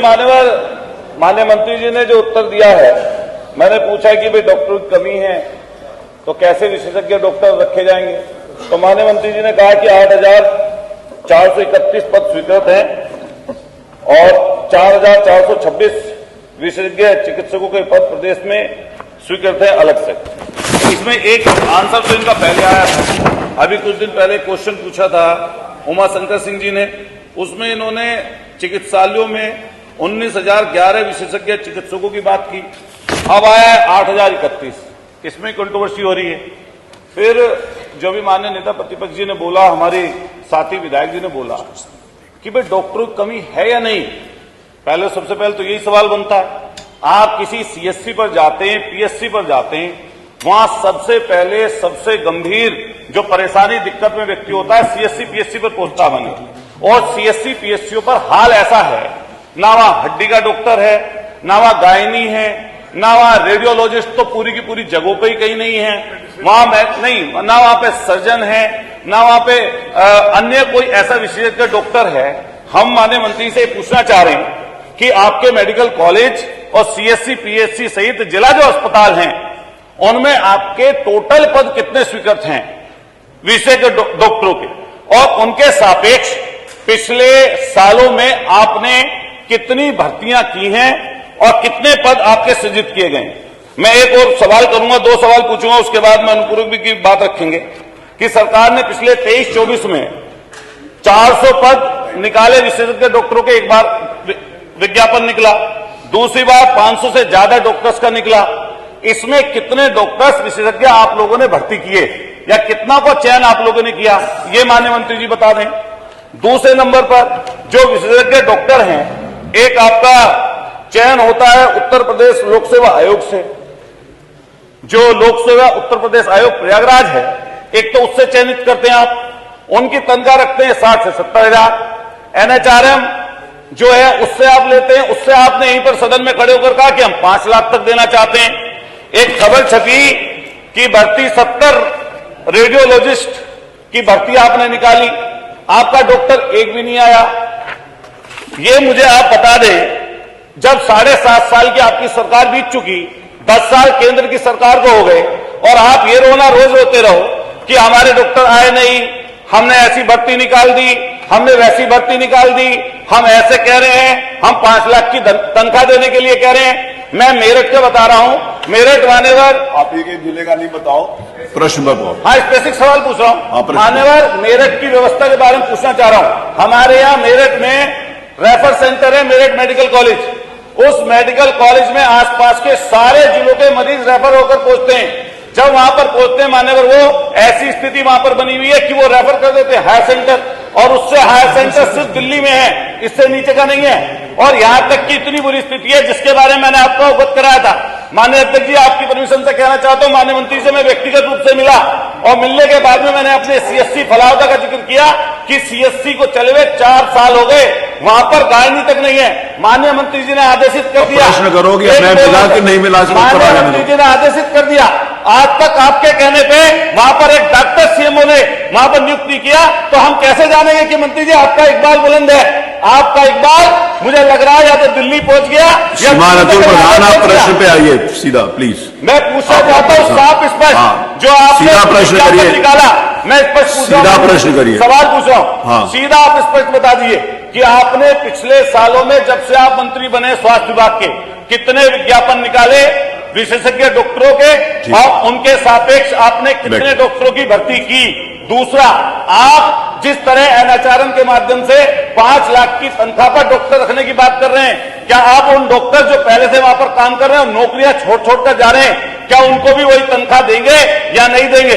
माननीय मंत्री जी ने जो उत्तर दिया है, मैंने पूछा कि भाई डॉक्टरों की कमी है तो कैसे विशेषज्ञ डॉक्टर रखे जाएंगे, तो माननीय मंत्री जी ने कहा कि 8,431 पद स्वीकृत हैं और 4,426 विशेषज्ञ चिकित्सकों के पद प्रदेश में स्वीकृत हैं अलग से। इसमें एक आंसर तो इनका पहले आया था, अभी कुछ दिन पहले क्वेश्चन पूछा था उमाशंकर सिंह जी ने, उसमें इन्होंने चिकित्सालयों में 19,011 विशेषज्ञ चिकित्सकों की बात की। अब आया है 8,031, इसमें कंट्रोवर्सी हो रही है। फिर जो भी माननीय नेता प्रतिपक्ष जी ने बोला, हमारे साथी विधायक जी ने बोला कि भाई डॉक्टरों की कमी है या नहीं। पहले सबसे पहले तो यही सवाल बनता है, आप किसी सीएससी पर जाते हैं, पीएससी पर जाते हैं, वहां सबसे पहले सबसे गंभीर जो परेशानी दिक्कत में व्यक्ति होता है सीएससी पीएससी पर पहुंचता बने, और सीएससी पीएससी पर हाल ऐसा है, ना वहां हड्डी का डॉक्टर है, ना वहां गायनी है, ना वहां रेडियोलॉजिस्ट तो पूरी की पूरी जगहों पे ही कहीं नहीं है, वहां नहीं, ना वहां पे सर्जन है, ना वहां पे अन्य कोई ऐसा विशेषज्ञ डॉक्टर है। हम माननीय मंत्री से पूछना चाह रहे हैं कि आपके मेडिकल कॉलेज और सीएससी पीएससी सहित जिला जो अस्पताल हैं उनमें आपके टोटल पद कितने स्वीकृत हैं विशेषज्ञ डॉक्टरों के, और उनके सापेक्ष पिछले सालों में आपने कितनी भर्तियां की हैं और कितने पद आपके सृजित किए गए। मैं एक और सवाल करूंगा, 2 सवाल पूछूंगा, उसके बाद मैं अनुपूरक की बात रखेंगे कि सरकार ने पिछले 23-24 में 400 पद निकाले विशेषज्ञ डॉक्टरों के, एक बार विज्ञापन निकला, दूसरी बार 500 से ज्यादा डॉक्टर्स का निकला। इसमें कितने डॉक्टर्स विशेषज्ञ आप लोगों ने भर्ती किए या कितना को चयन आप लोगों ने किया, ये माननीय मंत्री जी बता दें। दूसरे नंबर पर जो विशेषज्ञ डॉक्टर हैं, एक आपका चयन होता है उत्तर प्रदेश लोक सेवा आयोग से, जो लोक सेवा उत्तर प्रदेश आयोग प्रयागराज है, एक तो उससे चयनित करते हैं आप, उनकी तनख्वाह रखते हैं 60 से 70 हजार। एनएचआरएम जो है उससे आप लेते हैं, उससे आपने यहीं पर सदन में खड़े होकर कहा कि हम 5 लाख तक देना चाहते हैं। एक खबर छपी कि भर्ती 70 रेडियोलॉजिस्ट की भर्ती आपने निकाली, आपका डॉक्टर एक भी नहीं आया। ये मुझे आप बता दें, जब 7.5 साल की आपकी सरकार बीत चुकी, 10 साल केंद्र की सरकार को हो गए, और आप ये रोना रोज रोते रहो कि हमारे डॉक्टर आए नहीं, हमने ऐसी भर्ती निकाल दी, हमने वैसी भर्ती निकाल दी, हम ऐसे कह रहे हैं, हम 5 लाख की तनख्वाह देने के लिए कह रहे हैं। मैं मेरठ के बता रहा हूं, मेरठ मान्यवर, आप ये जिले का नहीं बताओ, प्रश्न बताओ। हाँ, स्पेसिफिक सवाल पूछ रहा हूं मान्यवर, मेरठ की व्यवस्था के बारे में पूछना चाह रहा हूं। हमारे यहां मेरठ में रेफर सेंटर है, मेरठ मेडिकल कॉलेज। उस मेडिकल कॉलेज में आसपास के सारे जिलों के मरीज रेफर होकर पहुंचते हैं। जब वहां पर पहुंचते हैं मान्यवर, वो ऐसी स्थिति वहां पर बनी हुई है कि वो रेफर कर देते हैं हायर सेंटर, और उससे हायर सेंटर सिर्फ दिल्ली में है, इससे नीचे का नहीं है। और यहां तक की इतनी बुरी स्थिति है जिसके बारे में मैंने आपको अवगत कराया था। माननीय अध्यक्ष जी, आपकी परमिशन से कहना चाहता हूं, माननीय मंत्री से मैं व्यक्तिगत रूप से मिला, और मिलने के बाद में मैंने अपने सीएससी फलावदा का जिक्र किया कि सीएससी को चले हुए 4 साल हो गए, वहां पर गायनी तक नहीं है। माननीय मंत्री जी ने आदेशित कर दिया, प्रश्न करोगे मैं मिला कि नहीं मिला, माननीय मंत्री जी ने आदेशित कर दिया, आज तक आपके कहने पे वहां पर एक डॉक्टर सीएमओ ने वहां पर नियुक्ति किया, तो हम कैसे जानेंगे कि मंत्री जी आपका इकबाल बुलंद है? आपका इकबाल मुझे लग रहा है या तो दिल्ली पहुंच गया या प्रधान, आप प्रश्न पे आइए सीधा प्लीज। मैं पूछना चाहता हूं साफ स्पष्ट, जो आपने सीधा प्रश्न करिए, निकाला, मैं स्पष्ट पूछ रहा हूं, सीधा प्रश्न करिए, सवाल पूछ रहा हूं, सीधा आप स्पष्ट बता दीजिए कि आपने पिछले सालों में जब से आप मंत्री बने स्वास्थ्य विभाग के, कितने विज्ञापन निकाले विशेषज्ञ डॉक्टरों के, और उनके सापेक्ष आपने कितने डॉक्टरों की भर्ती की? दूसरा, आप जिस तरह एनएचआरएम के माध्यम से 5 लाख की तनख्वाह पर डॉक्टर रखने की बात कर रहे हैं, क्या आप उन डॉक्टर जो पहले से वहां पर काम कर रहे हैं और नौकरियां छोड़ छोड़ कर जा रहे हैं, क्या उनको भी वही तनख्वाह देंगे या नहीं देंगे?